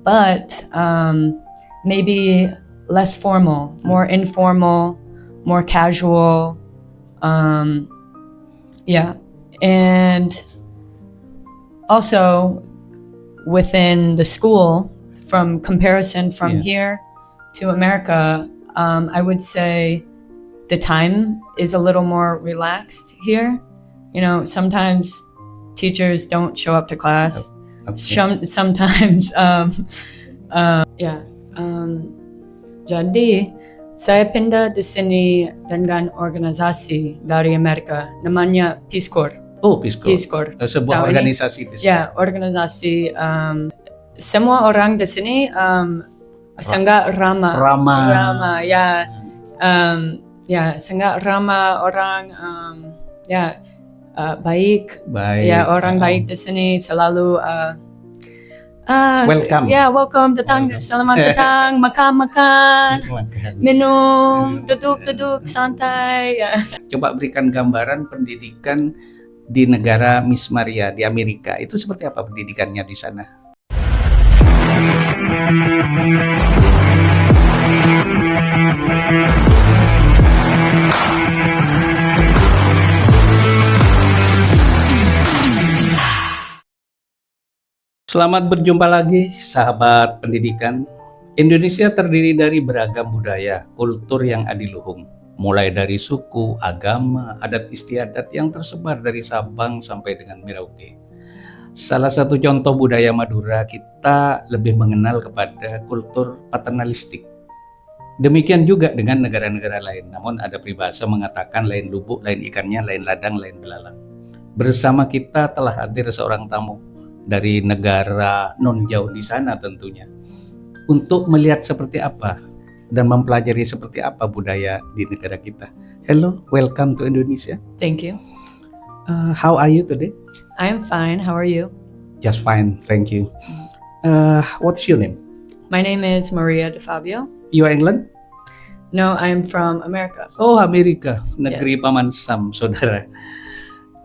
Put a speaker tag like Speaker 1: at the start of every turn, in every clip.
Speaker 1: but maybe less formal, more informal, more casual. And also within the school, from comparison from here to America, I would say the time is a little more relaxed here. You know, sometimes teachers don't show up to class. Sometimes, jadi saya pindah di sini dengan organisasi dari Amerika, namanya Peace Corps.
Speaker 2: Oh, Peace Corps.
Speaker 1: Peace Corps.
Speaker 2: Sebuah
Speaker 1: Tahu
Speaker 2: organisasi.
Speaker 1: Ya, organisasi. Semua orang di sini sangat ramah. Sangat ramah orang. Baik. Ya, orang baik di sini selalu.
Speaker 2: Welcome.
Speaker 1: Ya, welcome. Selamat datang. Makan. Minum. Duduk. Santai. Ya.
Speaker 2: Coba berikan gambaran pendidikan di negara Miss Maria di Amerika. Itu seperti apa pendidikannya di sana? Selamat berjumpa lagi sahabat pendidikan. Indonesia terdiri dari beragam budaya, kultur yang adiluhung, mulai dari suku, agama, adat istiadat yang tersebar dari Sabang sampai dengan Merauke. Salah satu contoh budaya Madura, kita lebih mengenal kepada kultur paternalistik. Demikian juga dengan negara-negara lain, namun ada peribahasa mengatakan lain lubuk, lain ikannya, lain ladang, lain belalang. Bersama kita telah hadir seorang tamu dari negara non-jauh di sana tentunya, untuk melihat seperti apa dan mempelajari seperti apa budaya di negara kita. Hello, welcome to Indonesia.
Speaker 1: Thank you.
Speaker 2: How are you today?
Speaker 1: I'm fine. How are you?
Speaker 2: Just fine, thank you. What's your name?
Speaker 1: My name is Maria De Fabio.
Speaker 2: You are England?
Speaker 1: No, I'm from America.
Speaker 2: Oh, Amerika, negeri Paman Sam, saudara.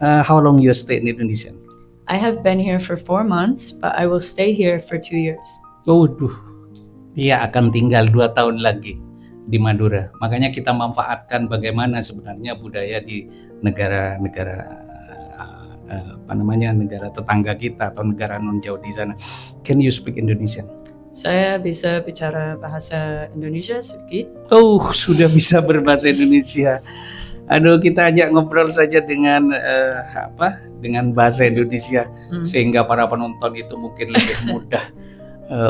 Speaker 2: How long you stay in Indonesia?
Speaker 1: I have been here for 4 months, but I will stay here for 2 years.
Speaker 2: Dia akan tinggal 2 tahun lagi di Madura. Makanya kita manfaatkan bagaimana sebenarnya budaya di negara-negara negara tetangga kita atau negara non jauh di sana. Can you speak Indonesian?
Speaker 1: Saya bisa bicara bahasa Indonesia sedikit.
Speaker 2: Oh, sudah bisa berbahasa Indonesia. Aduh, kita ajak ngobrol saja dengan dengan bahasa Indonesia sehingga para penonton itu mungkin lebih mudah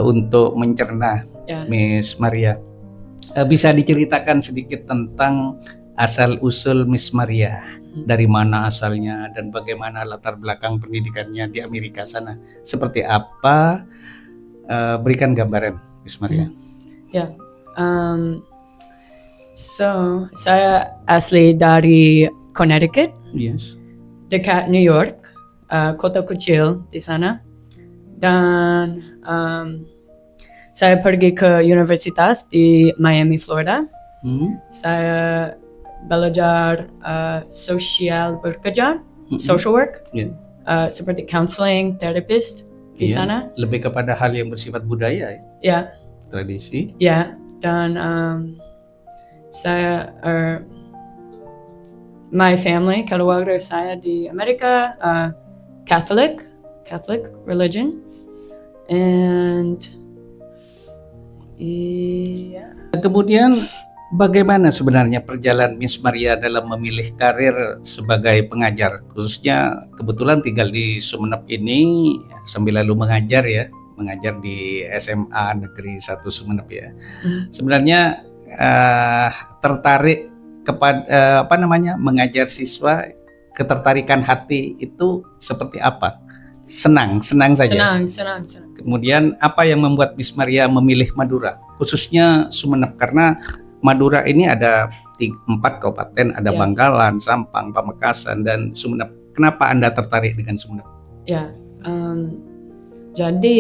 Speaker 2: untuk mencerna. Miss Maria. Bisa diceritakan sedikit tentang asal usul Miss Maria, dari mana asalnya dan bagaimana latar belakang pendidikannya di Amerika sana seperti apa? Berikan gambaran, Miss Maria.
Speaker 1: So, saya asli dari Connecticut, dekat New York, kota kecil di sana. Dan saya pergi ke universitas di Miami, Florida. Saya belajar social work, seperti counseling, therapist di sana.
Speaker 2: Lebih kepada hal yang bersifat budaya
Speaker 1: ya.
Speaker 2: Tradisi.
Speaker 1: Ya, dan saya my family, keluarga saya di Amerika, Catholic religion, and
Speaker 2: kemudian bagaimana sebenarnya perjalanan Miss Maria dalam memilih karir sebagai pengajar, khususnya kebetulan tinggal di Sumeneb ini sambil lalu mengajar di SMA Negeri 1 Sumeneb ya. Sebenarnya tertarik kepada mengajar siswa, ketertarikan hati itu seperti apa? Senang saja.
Speaker 1: Senang.
Speaker 2: Kemudian apa yang membuat Miss Maria memilih Madura, khususnya Sumeneb, karena Madura ini ada 4 kabupaten, ada Bangkalan, Sampang, Pamekasan, dan Sumeneb. Kenapa Anda tertarik dengan Sumeneb?
Speaker 1: Jadi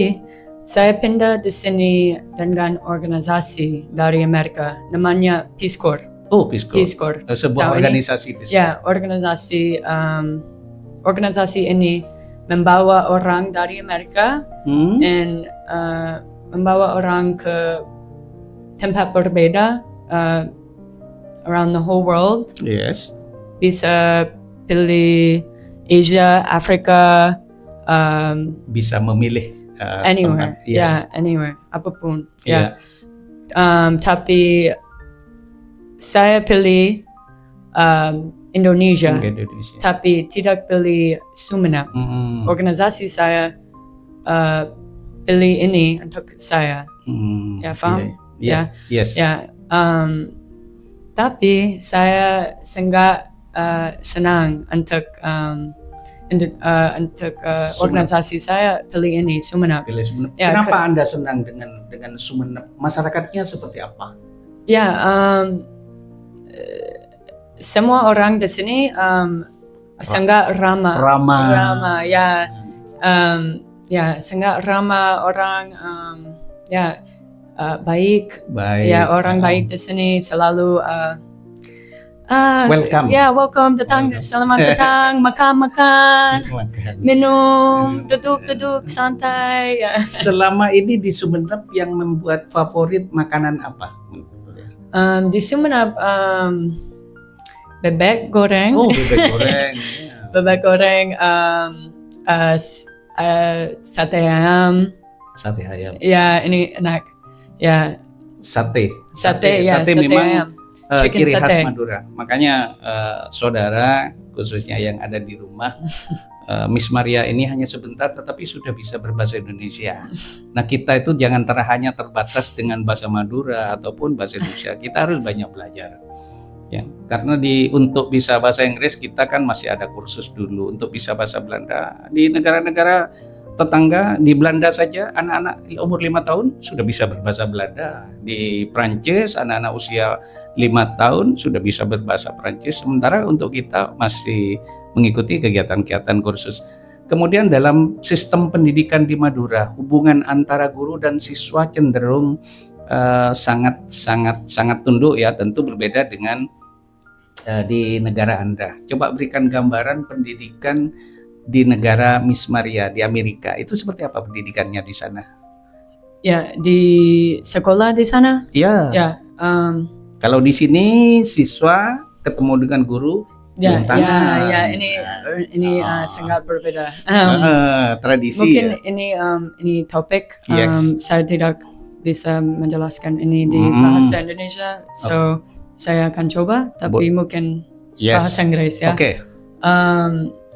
Speaker 1: saya pindah di sini dengan organisasi dari Amerika, namanya Peace Corps.
Speaker 2: Oh, Peace Corps.
Speaker 1: Peace Corps.
Speaker 2: Sebuah organisasi.
Speaker 1: Ya, organisasi ini membawa orang dari Amerika and membawa orang ke tempat berbeda around the whole world.
Speaker 2: Yes.
Speaker 1: Bisa pilih Asia, Afrika,
Speaker 2: Bisa memilih
Speaker 1: anywhere.
Speaker 2: tempat. Yes.
Speaker 1: Yeah, anywhere, apapun.
Speaker 2: Yeah.
Speaker 1: Tapi saya pilih Indonesia,
Speaker 2: Ke Indonesia.
Speaker 1: tapi tidak pilih Sumenep. Organisasi saya pilih ini untuk saya. Ya, faham?
Speaker 2: Yeah. Yes.
Speaker 1: Ya, tapi saya sangat senang untuk organisasi saya pilih ini Sumenep.
Speaker 2: Pilih Sumenep.
Speaker 1: Ya,
Speaker 2: Kenapa Anda senang dengan Sumenep? Masyarakatnya seperti apa?
Speaker 1: Ya, semua orang di sini sangat ramah. Ya, ya sangat ramah orang. Ya, baik. Ya, orang baik di sini selalu.
Speaker 2: Welcome.
Speaker 1: Ya, welcome. Selamat datang. Makan, minum, duduk santai. Ya.
Speaker 2: Selama ini di Sumenep yang membuat favorit makanan apa?
Speaker 1: Di Sumenep bebek goreng.
Speaker 2: Oh, bebek goreng.
Speaker 1: Bebek goreng, sate ayam.
Speaker 2: Sate ayam.
Speaker 1: Ya, ini enak. Ya,
Speaker 2: Sate
Speaker 1: ya, sate
Speaker 2: memang
Speaker 1: ayam.
Speaker 2: ciri
Speaker 1: Chicken
Speaker 2: khas
Speaker 1: sate.
Speaker 2: Madura. Makanya saudara khususnya yang ada di rumah, Miss Maria ini hanya sebentar tetapi sudah bisa berbahasa Indonesia. Nah, kita itu jangan hanya terbatas dengan bahasa Madura ataupun bahasa Indonesia. Kita harus banyak belajar. Ya, karena untuk bisa bahasa Inggris kita kan masih ada kursus dulu. Untuk bisa bahasa Belanda di negara-negara tetangga, di Belanda saja anak-anak umur 5 tahun sudah bisa berbahasa Belanda. Di Prancis anak-anak usia 5 tahun sudah bisa berbahasa Prancis. Sementara untuk kita masih mengikuti kegiatan-kegiatan kursus. Kemudian dalam sistem pendidikan di Madura, hubungan antara guru dan siswa cenderung sangat tunduk ya, tentu berbeda dengan di negara Anda. Coba berikan gambaran pendidikan di negara Miss Maria di Amerika. Itu seperti apa pendidikannya di sana?
Speaker 1: Ya, di sekolah di sana.
Speaker 2: Ya.
Speaker 1: Ya,
Speaker 2: Kalau di sini siswa ketemu dengan guru.
Speaker 1: ya,
Speaker 2: tangan.
Speaker 1: ya, ini sangat berbeda.
Speaker 2: Tradisi.
Speaker 1: Mungkin
Speaker 2: ya?
Speaker 1: ini topik.
Speaker 2: Yes.
Speaker 1: Saya tidak bisa menjelaskan ini di bahasa Indonesia, so saya akan coba. Tapi mungkin bahasa Inggris ya.
Speaker 2: Okay.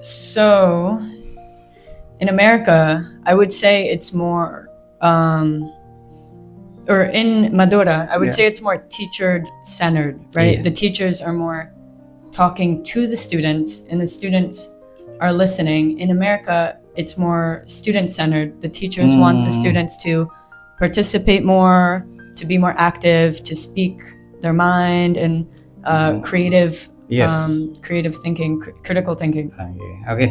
Speaker 1: So in America, I would say it's more, or in Madura, I would say it's more teacher-centered, right?
Speaker 2: Yeah.
Speaker 1: The teachers are more talking to the students, and the students are listening. In America, it's more student-centered. The teachers want the students to participate more, to be more active, to speak their mind, and creative thinking, critical thinking.
Speaker 2: Oke.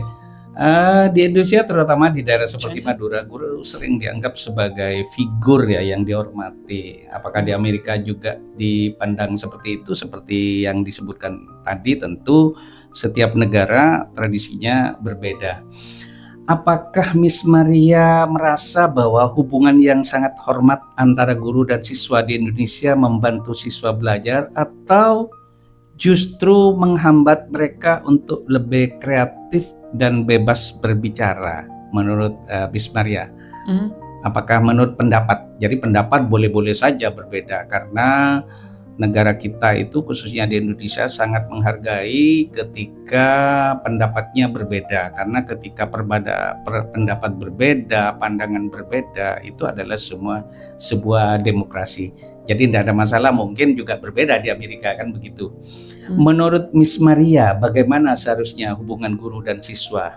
Speaker 2: Di Indonesia terutama di daerah seperti Madura, guru sering dianggap sebagai figur ya yang dihormati. Apakah di Amerika juga dipandang seperti itu? Seperti yang disebutkan tadi, tentu setiap negara tradisinya berbeda. Apakah Miss Maria merasa bahwa hubungan yang sangat hormat antara guru dan siswa di Indonesia membantu siswa belajar, atau justru menghambat mereka untuk lebih kreatif dan bebas berbicara menurut Miss Maria? Apakah menurut pendapat? Jadi pendapat boleh-boleh saja berbeda, karena negara kita itu khususnya di Indonesia sangat menghargai ketika pendapatnya berbeda, karena ketika pendapat berbeda, pandangan berbeda, itu adalah sebuah demokrasi. Jadi tidak ada masalah, mungkin juga berbeda di Amerika kan begitu. Menurut Miss Maria, bagaimana seharusnya hubungan guru dan siswa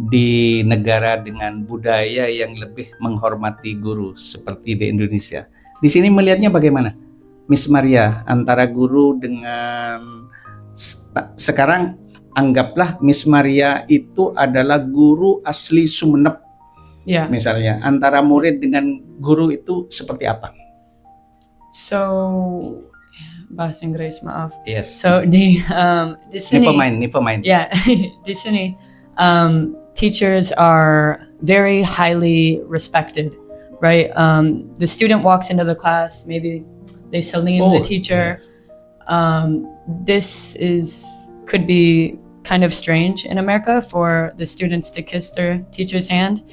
Speaker 2: di negara dengan budaya yang lebih menghormati guru seperti di Indonesia? Di sini melihatnya bagaimana, Miss Maria, antara guru dengan sekarang anggaplah Miss Maria itu adalah guru asli Sumenep, misalnya, antara murid dengan guru itu seperti apa?
Speaker 1: So, bahasa Inggris, maaf.
Speaker 2: Yes.
Speaker 1: So di sini.
Speaker 2: Never mind.
Speaker 1: Yeah, di sini teachers are very highly respected, right? The student walks into the class, maybe they salim the teacher. This could be kind of strange in America for the students to kiss their teacher's hand.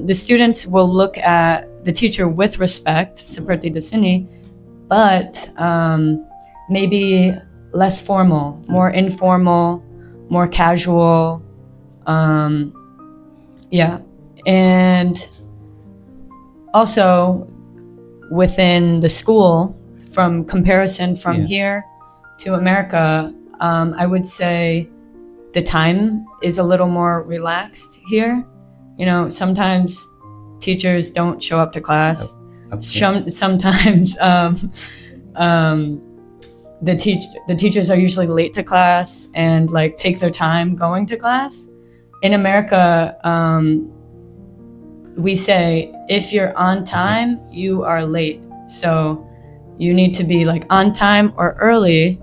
Speaker 1: The students will look at the teacher with respect, seperti di sini, but maybe less formal, more informal, more casual. And also within the school, from comparison from here to America, I would say the time is a little more relaxed here. You know, sometimes teachers don't show up to class. Sometimes the teachers are usually late to class and like take their time going to class. In America, we say if you're on time, you are late. So you need to be like on time or early.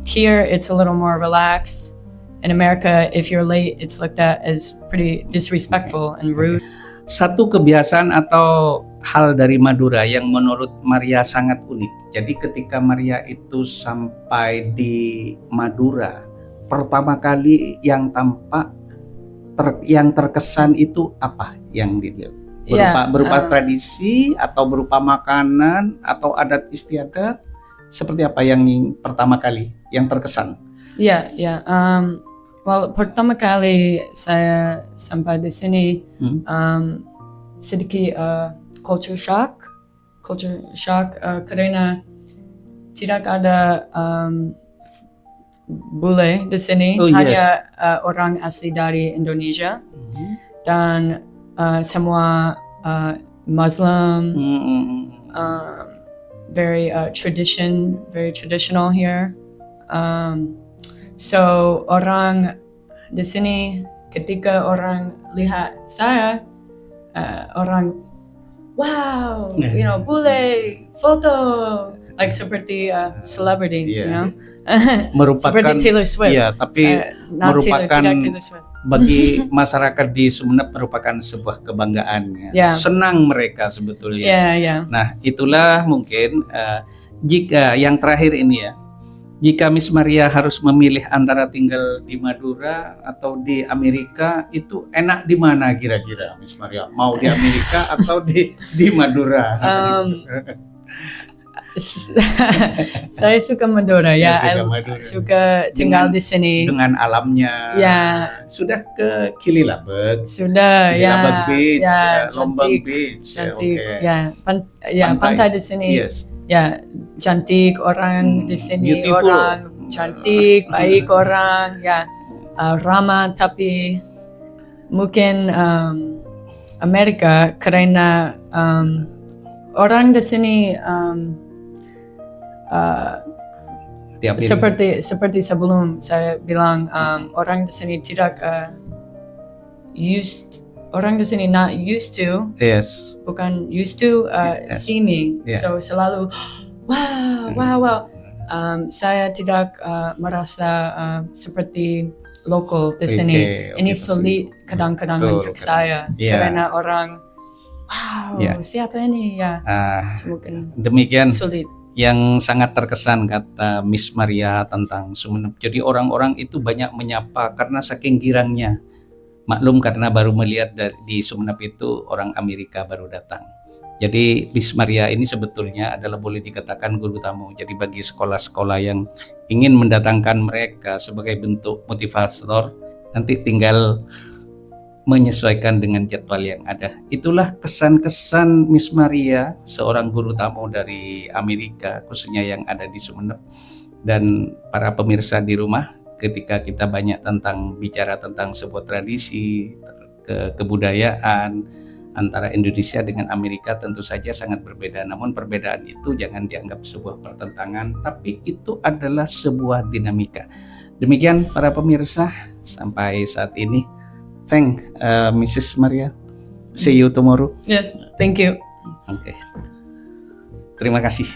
Speaker 1: Here, it's a little more relaxed. In America, if you're late, it's looked at as pretty disrespectful and rude.
Speaker 2: Satu kebiasaan atau hal dari Madura yang menurut Maria sangat unik. Jadi ketika Maria itu sampai di Madura, pertama kali yang tampak yang terkesan itu apa yang dilihat? Berupa tradisi atau berupa makanan atau adat istiadat? Seperti apa yang pertama kali yang terkesan?
Speaker 1: Well, pertama kali saya sampai di sini sedikit culture shock karena tidak ada bule di sini, hanya orang asli dari Indonesia dan semua Muslim, very traditional here. So orang di sini ketika orang lihat saya, orang wow, you know, bule, foto, like seperti celebrity, you know, seperti Taylor Swift.
Speaker 2: Iya, tapi merupakan bagi masyarakat di Sumeneb merupakan sebuah kebanggaan. Senang mereka sebetulnya. Nah, itulah mungkin jika yang terakhir ini ya. Jika Miss Maria harus memilih antara tinggal di Madura atau di Amerika, itu enak di mana kira-kira Miss Maria? Mau di Amerika atau di Madura?
Speaker 1: Saya suka Madura, suka tinggal di sini.
Speaker 2: Dengan alamnya. Sudah ke Kililabeg?
Speaker 1: Sudah,
Speaker 2: Kililabeg Beach, Lombang
Speaker 1: cantik,
Speaker 2: Beach.
Speaker 1: Cantik, pantai di sini. Cantik orang di sini,
Speaker 2: Beautiful.
Speaker 1: orang cantik, baik orang, ramah, tapi mungkin Amerika karena orang di sini seperti sebelum saya bilang, orang di sini tidak orang di sini not used to. Bukan used to see me, so selalu wow. Saya tidak merasa seperti lokal di sini. Ini sulit kadang-kadang untuk saya karena orang siapa ini mungkin
Speaker 2: demikian
Speaker 1: sulit.
Speaker 2: Yang sangat terkesan kata Miss Maria tentang Sumeneb. Jadi orang-orang itu banyak menyapa karena saking girangnya. Maklum karena baru melihat di Sumeneb itu orang Amerika baru datang. Jadi Miss Maria ini sebetulnya adalah boleh dikatakan guru tamu. Jadi bagi sekolah-sekolah yang ingin mendatangkan mereka sebagai bentuk motivator, nanti tinggal menyesuaikan dengan jadwal yang ada. Itulah kesan-kesan Miss Maria, seorang guru tamu dari Amerika, khususnya yang ada di Sumeneb. Dan para pemirsa di rumah, ketika kita banyak bicara tentang sebuah tradisi, kebudayaan antara Indonesia dengan Amerika tentu saja sangat berbeda. Namun perbedaan itu jangan dianggap sebuah pertentangan, tapi itu adalah sebuah dinamika. Demikian para pemirsa, sampai saat ini. Thank Mrs. Maria. See you tomorrow.
Speaker 1: Yes, thank you.
Speaker 2: Oke. Terima kasih.